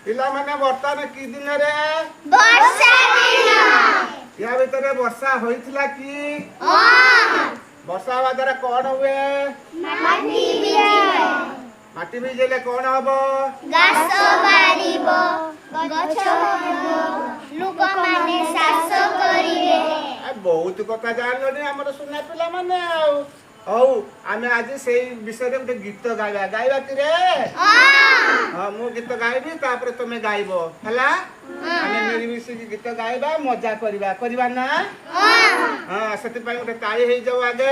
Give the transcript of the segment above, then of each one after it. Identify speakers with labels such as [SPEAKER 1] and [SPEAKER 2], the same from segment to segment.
[SPEAKER 1] पिला माने बर्तमान की दिन रे
[SPEAKER 2] वर्षा दिन
[SPEAKER 1] या भितरे वर्षा होइथिला की
[SPEAKER 2] हां
[SPEAKER 1] वर्षा हवा द्वारा कौन हुए
[SPEAKER 2] माटी बिजे
[SPEAKER 1] माटी भिजेले कौन हबो
[SPEAKER 2] घास बारिबो गछ होबो लोक माने चाष करिवे
[SPEAKER 1] बहुत कथा जानलोनी हमर सुना पिला माने हौ आमे आज सेई विषय रे गीत गाइबा गाइबा कि रे हां मु गीत गाइबी तापर तमे गाइबो हला आमे मेरी मिसी गीत गाइबा मजा करबा ना हां सती पई उठे ताली हेई जाऊ आगे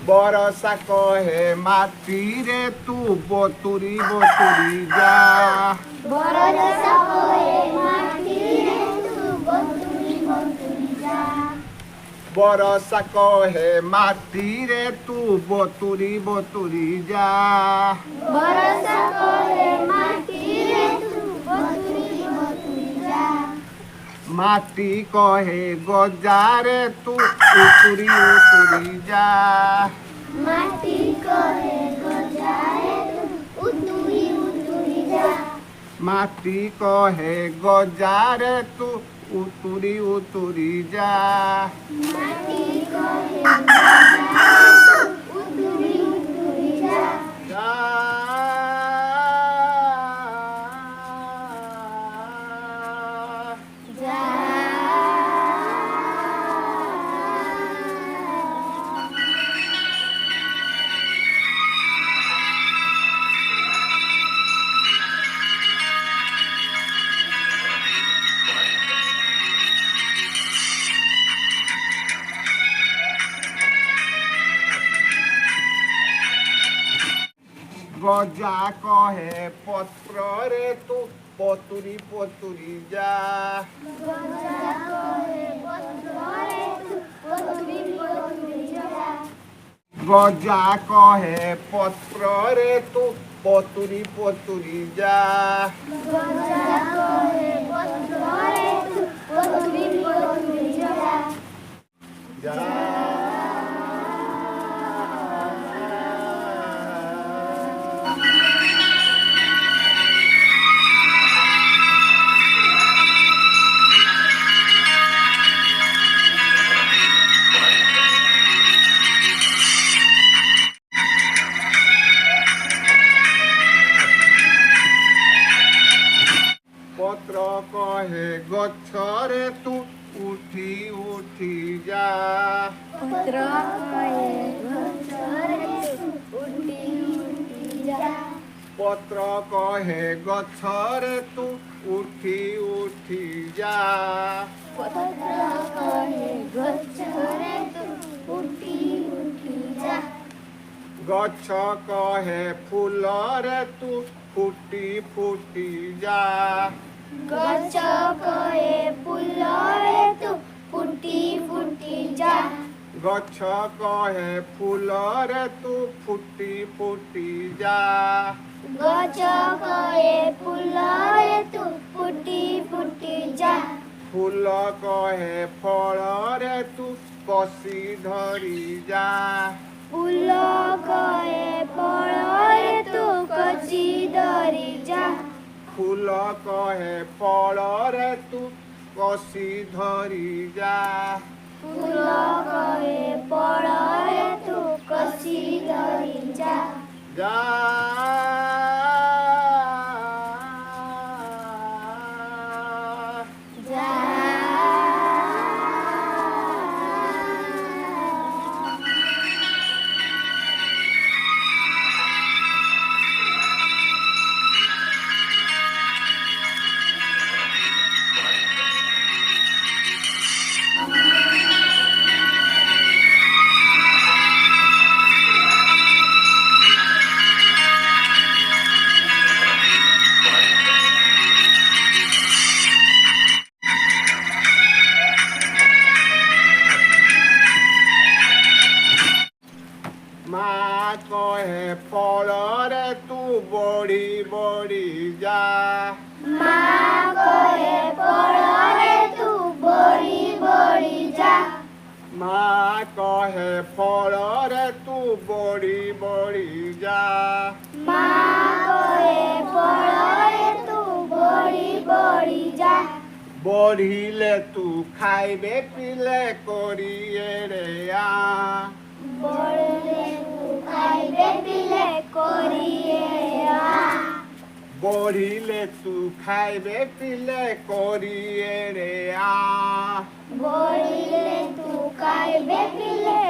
[SPEAKER 1] बरसा कहे माटी रे तू बतुरी जा
[SPEAKER 2] बरसा कहे माटी रे तू बतुरी जा
[SPEAKER 1] बरसा कहे माटी रे तू बतुरी जा
[SPEAKER 2] बरसा कहे माटी रे तू बतुरी जा
[SPEAKER 1] माटी कहे गजारे तू उतुरी जा
[SPEAKER 2] माटी कहे गजारे तू उतुरी जा
[SPEAKER 1] माटी कहे गजारे तू उतुरी जा
[SPEAKER 2] माटी कहे गजारे तू उतुरी जा
[SPEAKER 1] गजा कहे पत्र रे तू पतुरी जा
[SPEAKER 2] गजा कहे पत्र रे तू पतुरी जा
[SPEAKER 1] गजा कहे पत्र रे तू पतुरी जा
[SPEAKER 2] गजा कहे पत्र रे तू पतुरी जा
[SPEAKER 1] पत्र कहे गछरे तू उठी जा
[SPEAKER 2] पत्र कहे गछरे तू उठी जा
[SPEAKER 1] पत्र कहे गछरे तू उठी जा
[SPEAKER 2] पत्र कहे गछरे तू उठी जा
[SPEAKER 1] गछ कहे फूल रे तू फूटी जा
[SPEAKER 2] गछ कहे फूल रे तू फूटी जा
[SPEAKER 1] गछ कहे फूल रे तू फूटी जा
[SPEAKER 2] गछ कहे फूल रे तू फूटी जा
[SPEAKER 1] फूल कहे फल रे तू कसी धरी जा
[SPEAKER 2] फूल कहे फल रे तू कसी धरी जा
[SPEAKER 1] फूल कहे फल रे तू कसी धरी जा
[SPEAKER 2] फूल कहे फल रे तू कसी धरी जा
[SPEAKER 1] जा माँ कहे फलरे तू बड़ी बड़ी जा
[SPEAKER 2] माँ कहे फलरे तू बड़ी बड़ी जा
[SPEAKER 1] माँ कहे फलरे तू बड़ी बड़ी जा
[SPEAKER 2] माँ कहे फलरे तू बड़ी बड़ी जा
[SPEAKER 1] बढ़िले तू खाइबे पिले करिए रे आ
[SPEAKER 2] बढ़ले तू खाइबे पिले करिए आ
[SPEAKER 1] बढ़िले तू खाइबे पिले करिए रे आ
[SPEAKER 2] बढ़ले तू खाइबे पिले